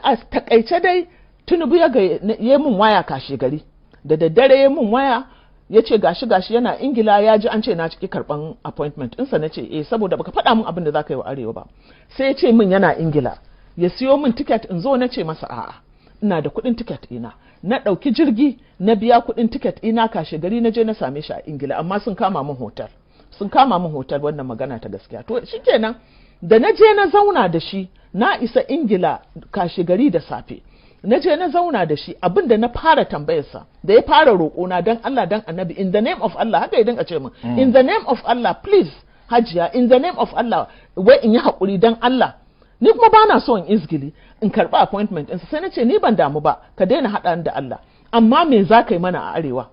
a takaice dai Tinubu ya min waya kashe gari da daddare ya min waya ya ce gashi yana Ingila ya ji an ce na ciki karban appointment ɗinsa. Na ce saboda baka faɗa min abin da za ka yi wa Arewa ba. Sai ya ce min yana Ingila ya siyo min tiket in zo. Na ce masa a'a ina da kuɗin tiket ina. Na ɗauki jirgi na biya kuɗin tiket ina kashe gari na je na same shi a Ingila, amma sun kama min hotel. Wannan magana ta gaskiya. To shikenan da na je na zauna da shi na isa Ingila kashe gari da safe. Na je na zauna da shi abinda na fara tambayarsa da ya fara roƙona dan Allah dan Annabi, in the name of Allah, haka ya dinga ce min in the name of Allah please Hajiya, in the name of Allah, wai in yi haƙuri dan Allah. Ni kuma bana so in izgili in karɓi appointment ɗinsa. Sai na ce ni ban damu ba, ka daina haɗa da Allah, amma me za ka yi mana a Arewa?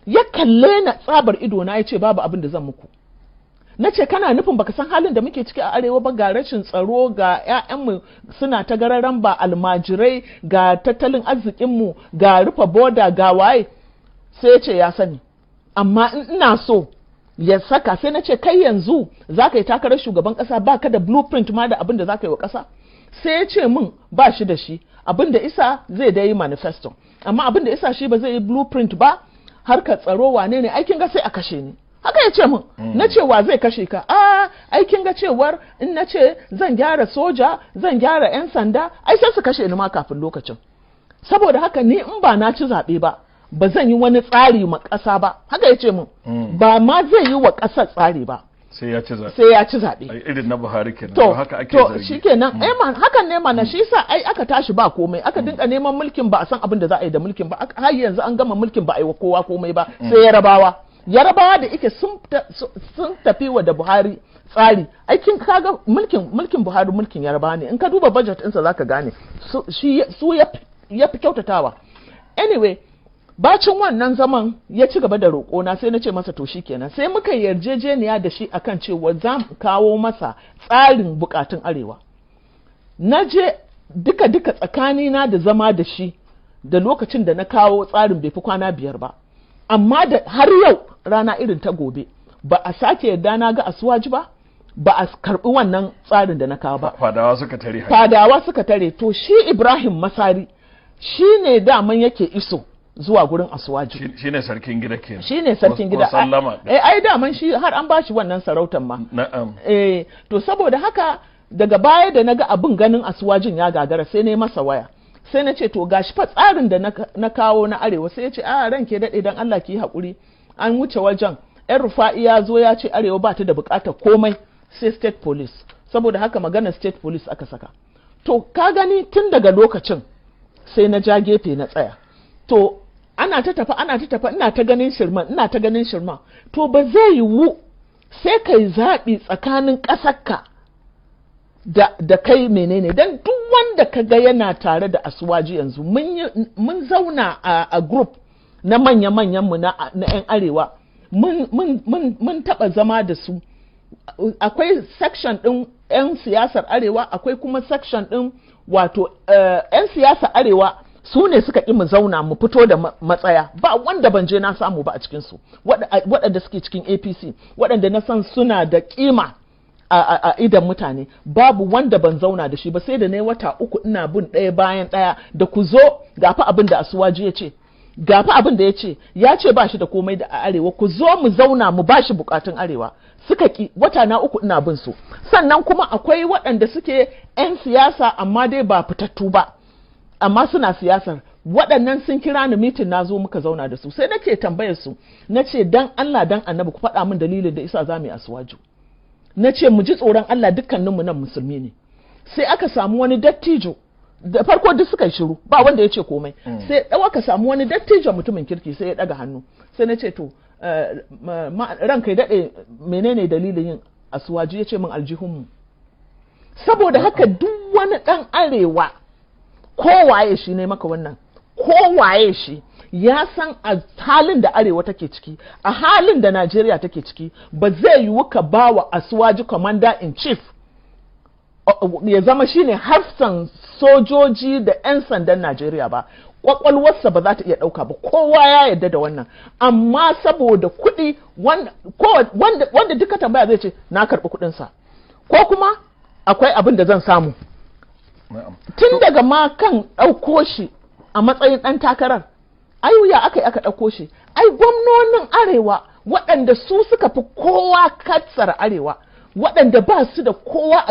Ya kalle na tsabar ido na ya ce babu abin da zan muku. Na ce kana nufin baka san halin da muke ciki a Arewa ba, ga rashin tsaro, ga 'ya'yanmu suna ta gararan ba, almajirai, ga tattalin arzikinmu, ga rufe boda, ga waye. Sai ya ce ya sani, amma ina so ya saka. Sai na ce kai yanzu za ka yi takarar shugaban ƙasa ba ka da blueprint ma da abin da za ka yi wa ƙasa? Sai ya ce min ba shi da shi, abin da isa zai da yi manifesto, amma abin da isa shi ba zai yi blueprint ba. Harkar tsaro wane ne, aikin ga sai a kashe ni. Haka ya ce min. Na ce wa zai kashe ka? Aikin ga cewar in na ce zan gyara soja, zan gyara 'yan sanda, ai sai su kashe ni ma kafin lokacin. Saboda haka ni in ba na ci zaɓe ba zan yi wani tsari ma ƙasa ba. Haka ya ce min. Ba ma zai yi wa ƙasar tsari ba. Sai ya ci zaɓe. Irin na Buhari kenan. To haka ake zargi. To shikenan hakan ne mana, shi yasa ai aka tashi ba komai, aka dinka neman mulkin ba a san abin da za a yi da mulkin ba. Har yanzu an gama mulkin ba a yi wa kowa komai ba, sai Yarabawa da ike sun tafi wa da Buhari tsari. Aikin kaga mulkin Buhari mulkin Yarabawa ne. In ka duba budget ɗinsa zaka gane su ya fi kyautatawa. Anyway, bacin wannan zaman ya ci gaba da roƙona. Sai na ce masa to shikenan. Sai muka yarjejeniya da shi akan cewa za mu kawo masa tsarin bukatun Arewa. Na je duka tsakanina da zama da shi da lokacin da na kawo tsarin bai fi kwana 5 ba. Amma da har yau rana irin ta gobe ba a sake yarda na ga Asuwaji ba a karbi wannan tsarin da na kawo ba. Fadawa suka tare. To shi Ibrahim Masari shi ne daman yake iso zuwa gurin Asuwaji. Shi ne sarkin gida kenan. Shi ne sarkin gida. Ai daman shi har an bashi wannan sarautar ma. Na'am. To saboda haka daga baya da naga abin ganin Asuwajin ya gagara sai ne masa waya. Sai na ce to gashi fa tsarin da na kawo na Arewa. Sai ya ce ranke daɗe dan Allah ki yi haƙuri, an wuce wajen. Yan Rufa'i ya zo ya ce Arewa ba ta da buƙatar komai sai state police, saboda haka magana state police aka saka. To ka gani tun daga lokacin sai na ja gefe na tsaya. To ana ta tafi ina ta ganin shirman. To ba zai yiwu sai kai zaɓi tsakanin ƙasarka da kai menene, dan duk wanda ka ga yana tare da Asuwaji yanzu mun zauna a group na manya-manyan mu na 'yan Arewa, mun taba zama da su. Akwai section din 'yan siyasar Arewa, akwai kuma section din wato 'yan siyasar Arewa su ne suka ƙi mu zauna mu fito da matsaya. Ba wanda ban je na samu ba a cikinsu, waɗanda suke cikin APC, waɗanda na san suna da ƙima a idan mutane, babu wanda ban zauna da shi ba. Sai da na yi wata 3 ina bin ɗaya bayan ɗaya da ku zo gafi abin da Asuwaji ya ce, gafi abin da ya ce ba shi da komai da Arewa, ku zo mu zauna mu ba shi bukatun Arewa. Suka ki, wata na 3 ina bin su. Sannan kuma akwai waɗanda suke 'yan siyasa amma dai ba fitattu ba, amma suna siyasar. Waɗannan sun kira ni mitin, na zo muka zauna da su. Sai nake tambayar su, na ce dan Allah dan Annabi ku faɗa min dalilin da isa za mu yi Asuwaju. Na ce mu ji tsoron Allah, dukkaninmu nan musulmi ne. Sai aka samu wani dattijo, da farko duk suka yi shiru, ba wanda ya ce komai. Sai aka samu wani dattijo mutumin kirki, sai ya ɗaga hannu. Sai na ce to ranka ya daɗe, menene dalilin yin Asuwaji? Ya ce min aljihunmu. Saboda haka duk wani ɗan Arewa, kowaye shi ne maka wannan, kowaye shi ya san a halin da Arewa take ciki, a halin da Najeriya take ciki, ba zai yiwu ka ba wa Asuwaji commander in chief ya zama shine hafsan sojoji da 'yan sandan Najeriya ba. Kwakwalwarsa ba za ta iya ɗauka ba, kowa ya yarda da wannan. Amma saboda kuɗi, wanda duka tambaya zai ce na karɓi kuɗinsa, ko kuma akwai abin da zan samu. tun daga ma kan ɗauko shi a matsayin ɗan takarar ya aka yi aka ɗauko shi gwamnonin arewa waɗanda su suka fi kowa katsar arewa waɗanda ba su da kowa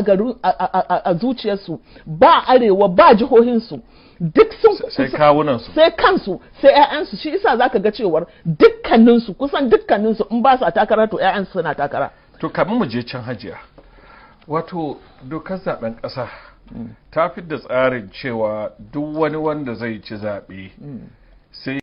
a zuciyarsu ba arewa ba jihohinsu duk sun sai kawunansu sai kansu sai ƴaƴansu shi isa zaka ga cewar dukkaninsu kusan dukkaninsu in ba su takara to ƴaƴansu suna takara. To kamar mu je can Hajiya, wato dokar zaben ƙasa ta fi da tsarin cewa duk wani wanda zai ci zaɓe sai